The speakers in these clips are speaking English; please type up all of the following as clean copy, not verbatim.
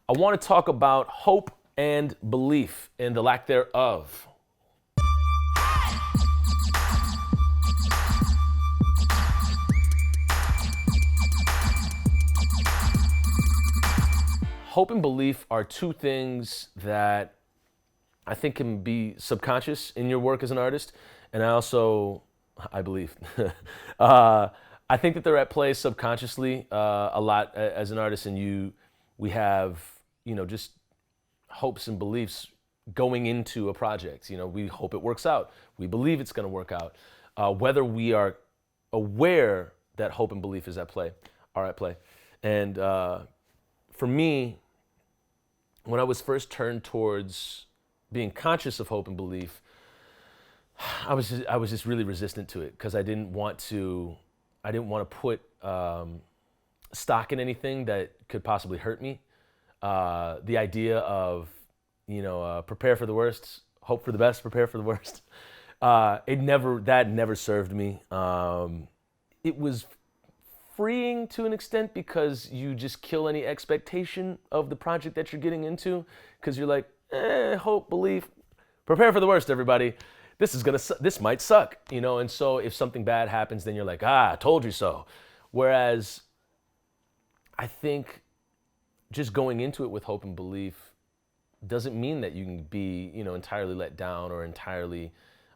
I want to talk about hope and belief and the lack thereof. Hope and belief are two things that I think can be subconscious in your work as an artist, and I believe, I think that they're at play subconsciously a lot as an artist, and we have, just hopes and beliefs going into a project. We hope it works out. We believe it's going to work out. Whether we are aware that hope and belief are at play, and for me, when I was first turned towards being conscious of hope and belief, I was just really resistant to it because I didn't want to put stock in anything that could possibly hurt me. The idea of prepare for the worst, hope for the best, prepare for the worst. That never served me. It was freeing to an extent because you just kill any expectation of the project that you're getting into because you're like, hope, belief, prepare for the worst, everybody. This might suck, and so if something bad happens, then you're like, I told you so. Whereas I think just going into it with hope and belief doesn't mean that you can be, entirely let down or entirely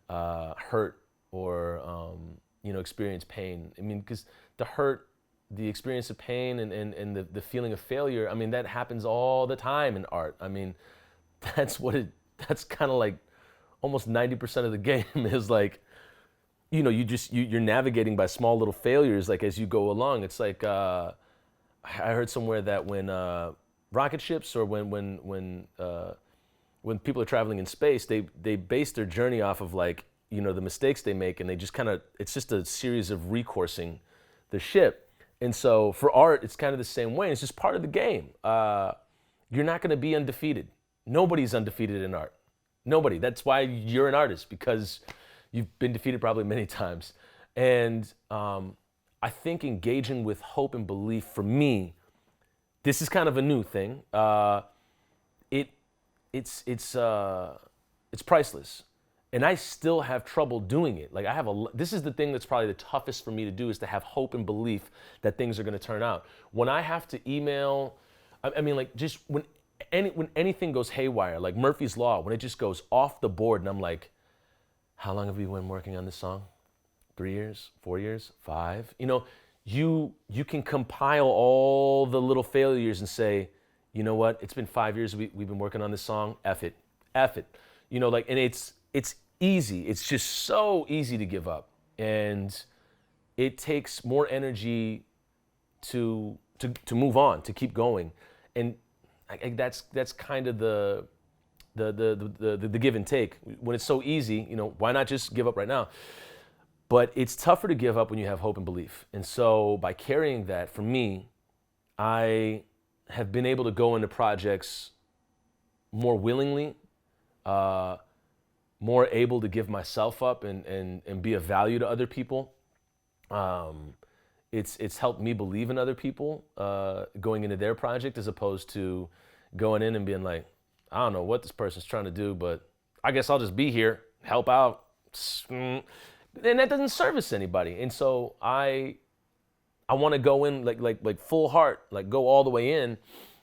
hurt or, experience pain. I mean, because the hurt, the experience of pain and the feeling of failure, I mean, that happens all the time in art. I mean, that's kind of like almost 90% of the game is like, you're navigating by small little failures, like as you go along. It's like, I heard somewhere that when rocket ships or when people are traveling in space, they base their journey off of like, the mistakes they make, and they just it's just a series of recoursing the ship. And so for art, it's kind of the same way. It's just part of the game. You're not going to be undefeated. Nobody's undefeated in art. Nobody. That's why you're an artist, because you've been defeated probably many times. And I think engaging with hope and belief, for me, this is kind of a new thing. It's priceless. And I still have trouble doing it. Like this is the thing that's probably the toughest for me to do, is to have hope and belief that things are going to turn out. When I have to email, I mean, like just when anything goes haywire, like Murphy's Law, when it just goes off the board, and I'm like, how long have you been working on this song? 3 years, 4 years, 5? You can compile all the little failures and say, you know what? It's been 5 years we've been working on this song. F it. And it's easy. It's just so easy to give up, and it takes more energy to move on, to keep going, and that's kind of the give and take. When it's so easy, why not just give up right now? But it's tougher to give up when you have hope and belief. And so by carrying that, for me, I have been able to go into projects more willingly, more able to give myself up and be of value to other people. It's helped me believe in other people going into their project, as opposed to going in and being like, I don't know what this person's trying to do, but I guess I'll just be here, help out. And that doesn't service anybody. And so I want to go in like full heart, like go all the way in.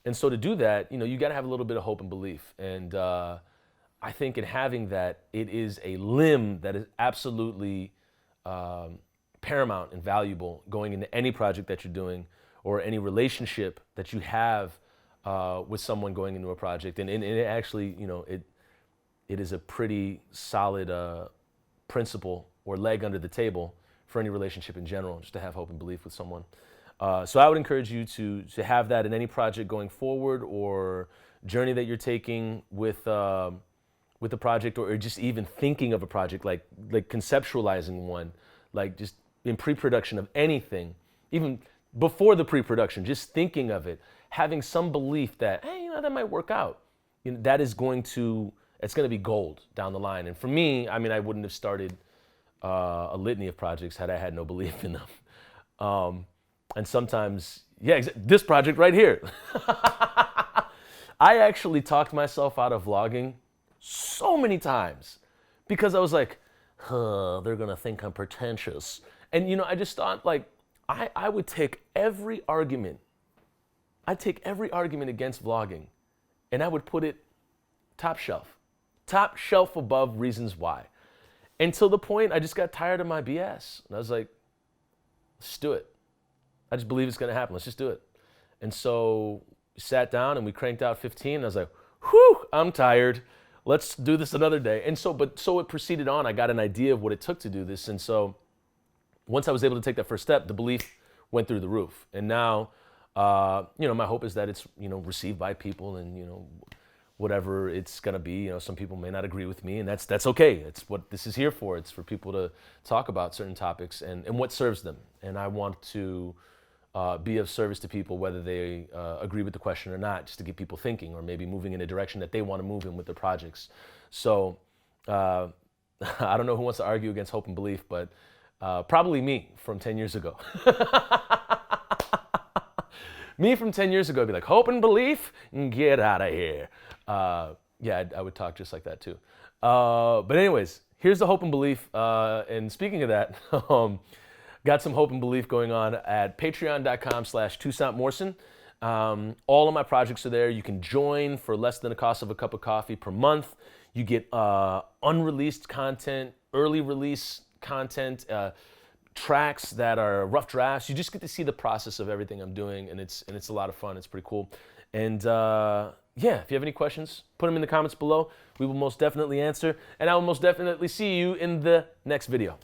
And so to do that, you got to have a little bit of hope and belief. And I think in having that, it is a limb that is absolutely paramount and valuable going into any project that you're doing, or any relationship that you have with someone going into a project. And it actually, it is a pretty solid principle or leg under the table for any relationship in general, just to have hope and belief with someone. So I would encourage you to have that in any project going forward, or journey that you're taking with the project, or just even thinking of a project, like conceptualizing one, like just in pre-production of anything, even before the pre-production, just thinking of it, having some belief that, hey, that might work out. That is it's going to be gold down the line. And for me, I mean, I wouldn't have started a litany of projects had I had no belief in them. And sometimes, this project right here. I actually talked myself out of vlogging so many times because I was like, they're gonna think I'm pretentious. And you know, I just thought like, I would take every argument. I'd take every argument against vlogging and I would put it top shelf above reasons why. Until the point I just got tired of my BS. And I was like, let's do it. I just believe it's gonna happen. Let's just do it. And so we sat down and we cranked out 15. And I was like, whew, I'm tired. Let's do this another day. And so it proceeded on. I got an idea of what it took to do this. And so once I was able to take that first step, the belief went through the roof. And now, you know, my hope is that it's, you know, received by people and, you know, whatever it's gonna be. You know, some people may not agree with me, and that's okay. It's what this is here for. It's for people to talk about certain topics and what serves them. And I want to be of service to people, whether they agree with the question or not, just to get people thinking or maybe moving in a direction that they want to move in with their projects. So I don't know who wants to argue against hope and belief, but probably me from 10 years ago. Me from 10 years ago would be like, hope and belief, get out of here. Yeah, I would talk just like that too. But anyways, here's the hope and belief. And speaking of that, got some hope and belief going on at patreon.com/ToussaintMorrison. All of my projects are there. You can join for less than the cost of a cup of coffee per month. You get unreleased content, early release content, tracks that are rough drafts. You just get to see the process of everything I'm doing, and it's a lot of fun. It's pretty cool. And yeah, if you have any questions, put them in the comments below. We will most definitely answer, and I will most definitely see you in the next video.